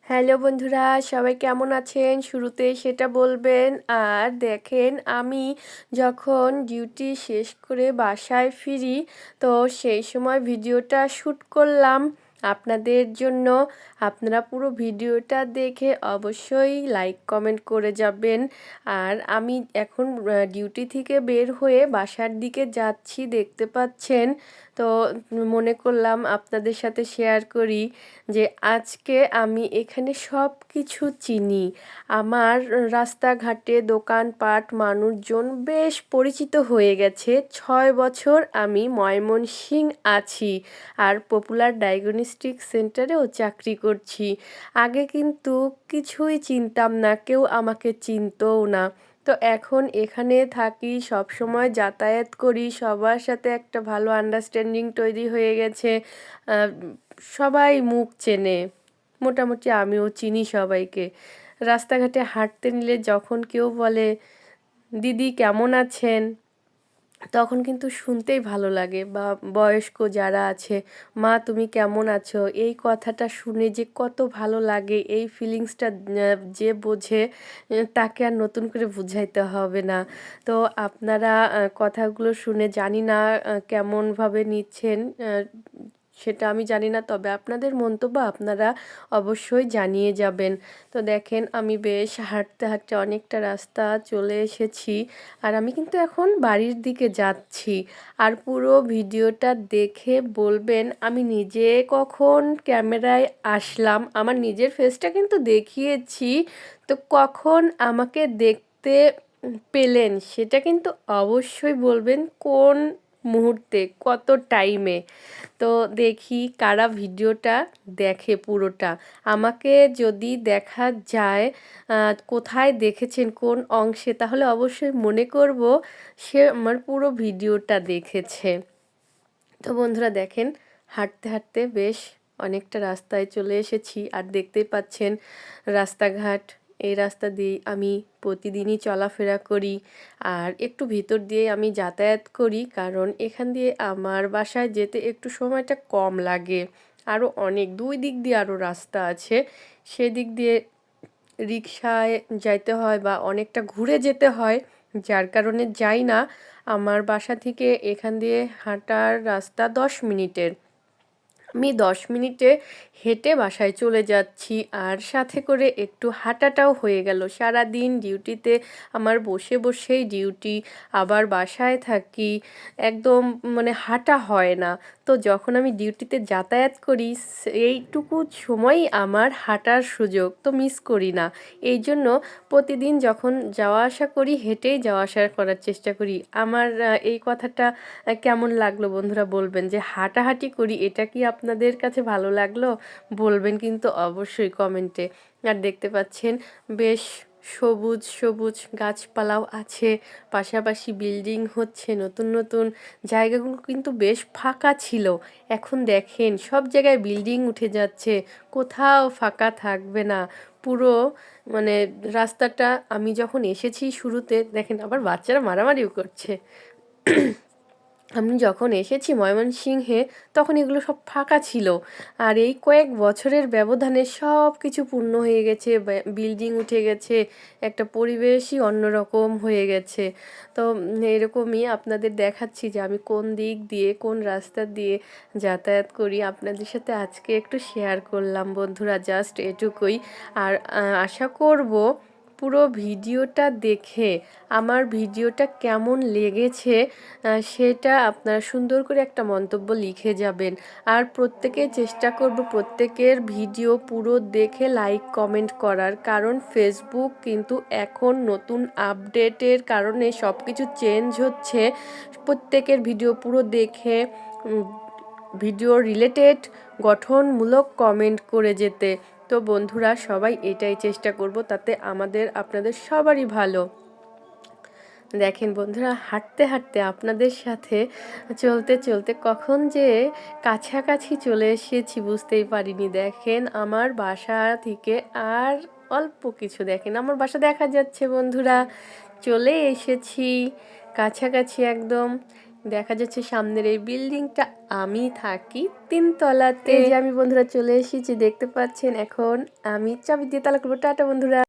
Hello বন্ধুরা, সবাই কেমন আছেন? শুরুতে সেটা বলবেন। আর দেখেন, আমি যখন ডিউটি শেষ করে বাসায় ফিরি, তো সেই সময় ভিডিওটা শ্যুট করলাম আপনাদের জন্য। আপনারা পুরো ভিডিওটা দেখে অবশ্যই লাইক কমেন্ট করে যাবেন। আর আমি এখন ডিউটি থেকে বের হয়ে বাসার দিকে যাচ্ছি, দেখতে পাচ্ছেন। তো মনে করলাম আপনাদের সাথে শেয়ার করি যে আজকে আমি এখানে সব কিছু চিনি। আমার রাস্তাঘাটে দোকানপাট মানুষজন বেশ পরিচিত হয়ে গেছে। 6 বছর আমি ময়মনসিংহ আছি আর পপুলার ডায়াগনস্টিক সেন্টারেও চাকরি করছি। আগে কিন্তু কিছুই চিনতাম না, কেউ আমাকে চিনতও না। তো এখন এখানে থাকি, সব সময় যাতায়াত করি, সবার সাথে একটা ভালো আন্ডারস্ট্যান্ডিং তৈরি হয়ে গেছে। সবাই মুখ চেনে, মোটামুটি আমিও চিনি সবাইকে। রাস্তাঘাটে হাঁটতে নিলে যখন কেউ বলে দিদি কেমন আছেন, তখন কিন্তু শুনতেই ভালো লাগে। বা বয়স্ক যারা আছে, মা তুমি কেমন আছো, এই কথাটা শুনে যে কত ভালো লাগে, এই ফিলিংসটা যে বোঝে তাকে আর নতুন করে বুঝাইতে হবে না। তো আপনারা কথাগুলো শুনে জানি না কেমনভাবে নিচ্ছেন, সেটা আমি জানি না, তবে আপনাদের মন্তব্য আপনারা অবশ্যই জানিয়ে যাবেন। তো দেখেন, আমি বেশ হাঁটতে হাঁটতে অনেকটা রাস্তা চলে এসেছি, আর আমি কিন্তু এখন বাড়ির দিকে যাচ্ছি। আর পুরো ভিডিওটা দেখে বলবেন আমি নিজে কখন ক্যামেরায় আসলাম, আমার নিজের ফেসটা কিন্তু দেখিয়েছি, তো কখন আমাকে দেখতে পেলেন সেটা কিন্তু অবশ্যই বলবেন, কোন মুহূর্তে কত টাইমে। তো দেখি কারা ভিডিওটা দেখে পুরোটা। আমাকে যদি দেখা যায় কোথায় দেখেছেন, কোন অংশে, তাহলে অবশ্যই মনে করব সে আমার পুরো ভিডিওটা দেখেছে। তো বন্ধুরা দেখেন, হাঁটতে হাঁটতে বেশ অনেকটা রাস্তায় চলে এসেছি, আর দেখতেই পাচ্ছেন রাস্তাঘাট। এই রাস্তা দিয়ে আমি প্রতিদিনই চলাফেরা করি, আর একটু ভিতর দিয়ে আমি যাতায়াত করি, কারণ এখান দিয়ে আমার বাসায় যেতে একটু সময়টা কম লাগে। আরও অনেক দুই দিক দিয়ে আরও রাস্তা আছে, সেদিক দিয়ে রিকশায় যাইতে হয় বা অনেকটা ঘুরে যেতে হয়, যার কারণে যাই না। আমার বাসা থেকে এখান দিয়ে হাঁটার রাস্তা 10 মিনিটের। আমি 10 মিনিটে হেঁটে বাসায় চলে যাচ্ছি, আর সাথে করে একটু হাঁটাটাও হয়ে গেল। সারা দিন ডিউটিতে আমার বসে বসেই ডিউটি, আবার বাসায় থাকি, একদম মানে হাঁটা হয় না। তো যখন আমি ডিউটিতে যাতায়াত করি, এইটুকু সময়ই আমার হাঁটার সুযোগ, তো মিস করি না। এই জন্য প্রতিদিন যখন যাওয়া আসা করি, হেঁটেই যাওয়া আসা করার চেষ্টা করি। আমার এই কথাটা কেমন লাগলো বন্ধুরা বলবেন, যে হাঁটাহাঁটি করি, এটা কি আপনাদের কাছে ভালো লাগলো? বলবেন কিন্তু অবশ্যই কমেন্টে। আর দেখতে পাচ্ছেন বেশ সবুজ সবুজ গাছপালাও আছে, পাশাপাশি বিল্ডিং হচ্ছে, নতুন নতুন জায়গাগুলো কিন্তু বেশ ফাঁকা ছিল। এখন দেখেন সব জায়গায় বিল্ডিং উঠে যাচ্ছে, কোথাও ফাঁকা থাকবে না পুরো। মানে রাস্তাটা আমি যখন এসেছি শুরুতে, দেখেন আবার বাচ্চারা মারামারিও করছে। আমি যখন এসেছি ময়মনসিংহে, তখন এগুলো সব ফাঁকা ছিল, আর এই কয়েক বছরের ব্যবধানে সব কিছু পূর্ণ হয়ে গেছে, বিল্ডিং উঠে গেছে, একটা পরিবেশই অন্যরকম হয়ে গেছে। তো এরকমই আপনাদের দেখাচ্ছি যে আমি কোন দিক দিয়ে, কোন রাস্তা দিয়ে যাতায়াত করি, আপনাদের সাথে আজকে একটু শেয়ার করলাম বন্ধুরা, জাস্ট এটুকুই। আর আশা করব পুরো ভিডিওটা দেখে আমার ভিডিওটা কেমন লেগেছে সেটা আপনারা সুন্দর করে একটা মন্তব্য লিখে যাবেন। আর প্রত্যেকে চেষ্টা করব প্রত্যেকের ভিডিও পুরো দেখে লাইক কমেন্ট করার, কারণ ফেসবুক কিন্তু এখন নতুন আপডেটের কারণে সব কিছু চেঞ্জ হচ্ছে। প্রত্যেকের ভিডিও পুরো দেখে ভিডিও রিলেটেড গঠনমূলক কমেন্ট করে যেতে। তো বন্ধুরা সবাই এটাই চেষ্টা করব, তাতে আমাদের আপনাদের সবারই ভালো। দেখেন বন্ধুরা, হাঁটতে হাঁটতে আপনাদের সাথে চলতে চলতে কখন যে কাছাকাছি চলে এসেছি বুঝতেই পারিনি। দেখেন আমার বাসা থেকে আর অল্প কিছু, দেখেন আমার বাসা দেখা যাচ্ছে বন্ধুরা, চলে এসেছি কাছাকাছি একদম। দেখা যাচ্ছে সামনের এই বিল্ডিংটা, আমি থাকি 3 তলাতে। এই যে আমি বন্ধুরা চলে এসেছি, দেখতে পাচ্ছেন। এখন আমি চাবি দিয়ে তালা করবো। টাটা বন্ধুরা।